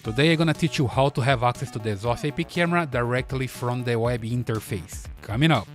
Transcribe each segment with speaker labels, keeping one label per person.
Speaker 1: Today I'm gonna teach you how to have access to the Zosi IP camera directly from the web interface. Coming up.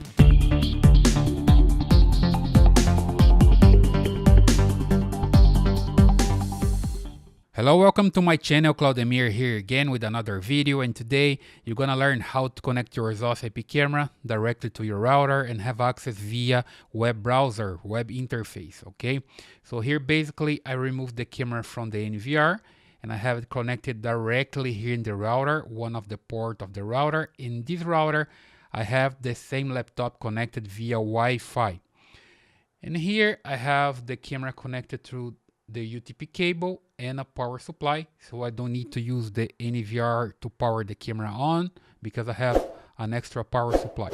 Speaker 1: Hello, welcome to my channel, Claudemir here again with another video, and today you're gonna learn how to connect your Zosi IP camera directly to your router and have access via web browser, web interface, okay? So here basically I removed the camera from the NVR and I have it connected directly here in the router, one of the port of the router. In this router, I have the same laptop connected via Wi-Fi. And here I have the camera connected through the UTP cable and a power supply, so I don't need to use the NVR to power the camera on because I have an extra power supply.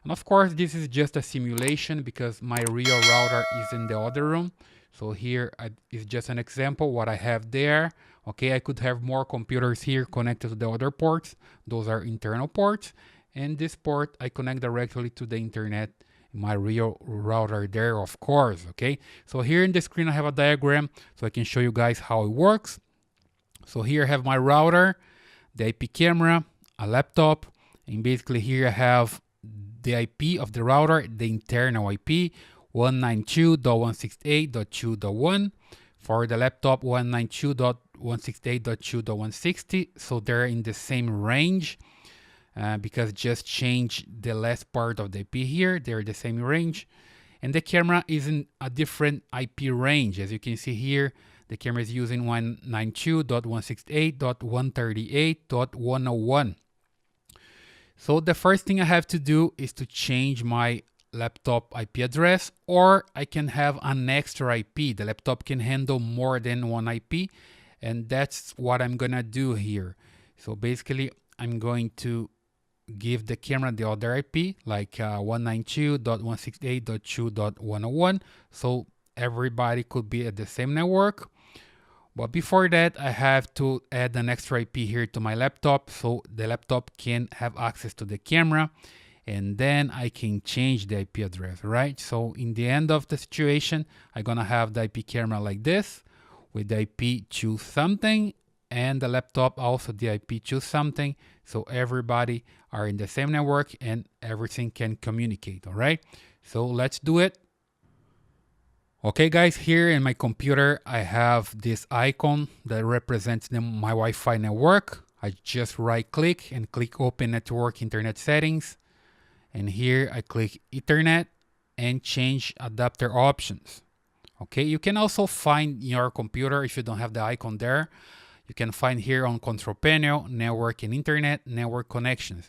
Speaker 1: And of course this is just a simulation because my real router is in the other room. So here is just an example what I have there. Okay, I could have more computers here connected to the other ports. Those are internal ports, and this port I connect directly to the internet, my real router there, of course. Okay, so here in the screen I have a diagram so I can show you guys how it works. So here I have my router, the IP camera, a laptop, and basically here I have the IP of the router, the internal IP 192.168.2.1, for the laptop 192.168.2.160, so they're in the same range. Because just change the last part of the IP here, they're the same range. And the camera is in a different IP range. As you can see here, the camera is using 192.168.138.101. So the first thing I have to do is to change my laptop IP address, or I can have an extra IP. The laptop can handle more than one IP, and that's what I'm gonna do here. So basically, I'm going to give the camera the other IP, like 192.168.2.101, so everybody could be at the same network. But before that, I have to add an extra IP here to my laptop, so the laptop can have access to the camera, and then I can change the IP address, right? So in the end of the situation, I'm gonna have the IP camera like this, with the IP choose something, and the laptop also the IP choose something, so everybody are in the same network and everything can communicate. All right, so let's do it. Okay guys, here in my computer I have this icon that represents my Wi-Fi network. I just right click and click open network internet settings, and here I click Ethernet and change adapter options. Okay, you can also find in your computer, if you don't have the icon there, you can find here on control panel, network and internet, network connections.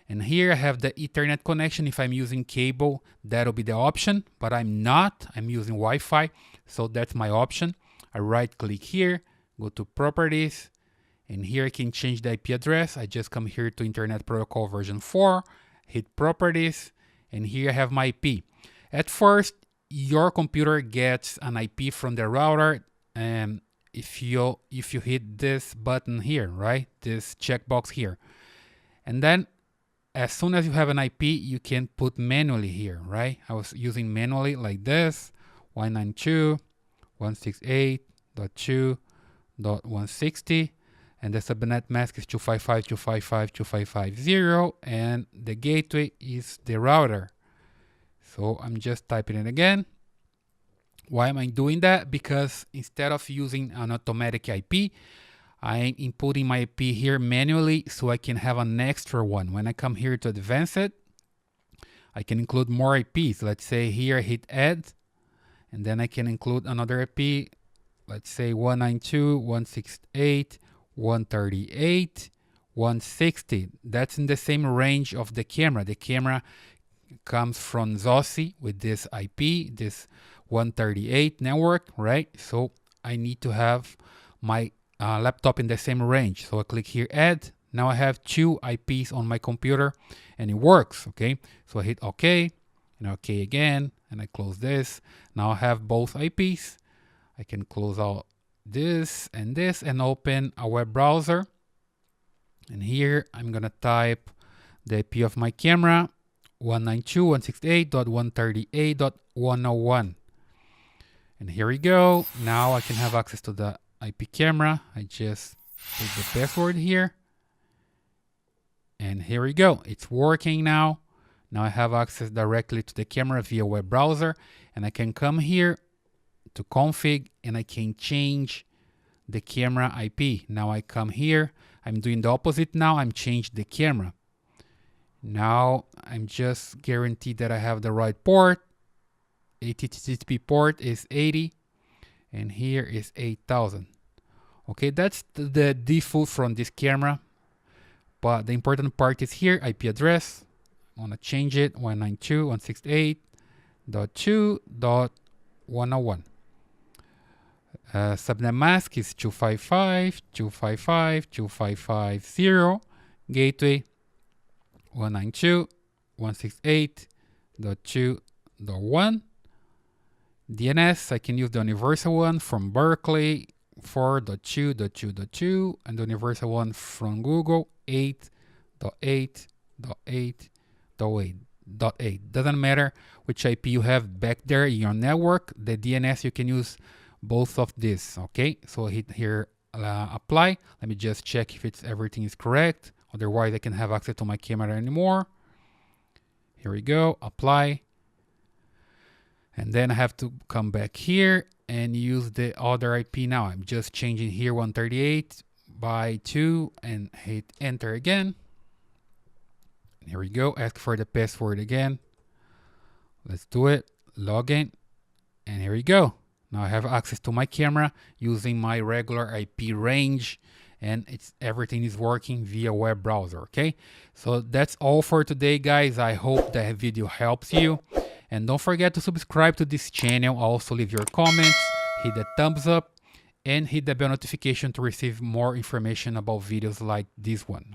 Speaker 1: And here I have the Ethernet connection. If I'm using cable, that'll be the option, but I'm not, I'm using Wi-Fi, so that's my option. I right click here, go to properties, and here I can change the IP address. I just come here to Internet Protocol version 4, hit properties, and here I have my IP. At first, your computer gets an IP from the router, and if you hit this button here, right, this checkbox here, and then as soon as you have an IP, you can put manually here, right? I was using manually like this, 192.168.2.160, and the subnet mask is 255.255.255.0, and the gateway is the router. So I'm just typing it again. Why am I doing that? Because instead of using an automatic IP, I'm inputting my IP here manually so I can have an extra one. When I come here to advance it, I can include more IPs. Let's say here hit add, and then I can include another IP. Let's say 192.168.138.160. That's in the same range of the camera. The camera comes from Zosi with this IP, this 138 network, right? So I need to have my laptop in the same range. So I click here add. Now I have two IPs on my computer and it works. Okay, so I hit OK and OK again, and I close this. Now I have both IPs. I can close out this and open a web browser, and here I'm gonna type the IP of my camera, 192.168.138.101, and here we go. Now I can have access to the IP camera. I just Put the password here. And here we go. It's working now. Now I have access directly to the camera via web browser, and I can come here to config and I can change the camera IP. Now I come here. I'm doing the opposite now. I'm changing the camera. Now I'm just guaranteed that I have the right port. HTTP port is 80 and here is 8000. Okay, that's the default from this camera. But the important part is here, IP address. I want to change it 192.168.2.101. Subnet mask is 255.255.255.0. Gateway 192.168.2.1. DNS, I can use the universal one from Berkeley 4.2.2.2 and the universal one from Google 8.8.8.8. Doesn't matter which IP you have back there in your network. The DNS, you can use both of these. Okay, so hit here apply. Let me just check if everything is correct. Otherwise, I can have access to my camera anymore. Here we go, apply. And then I have to come back here and use the other IP now. I'm just changing here 138.2 and hit enter again. Here we go, ask for the password again. Let's do it, login, and here we go. Now I have access to my camera using my regular IP range, and everything is working via web browser. Okay, so that's all for today, guys. I hope that video helps you, and don't forget to subscribe to this channel. Also leave your comments, hit the thumbs up, and hit the bell notification to receive more information about videos like this one.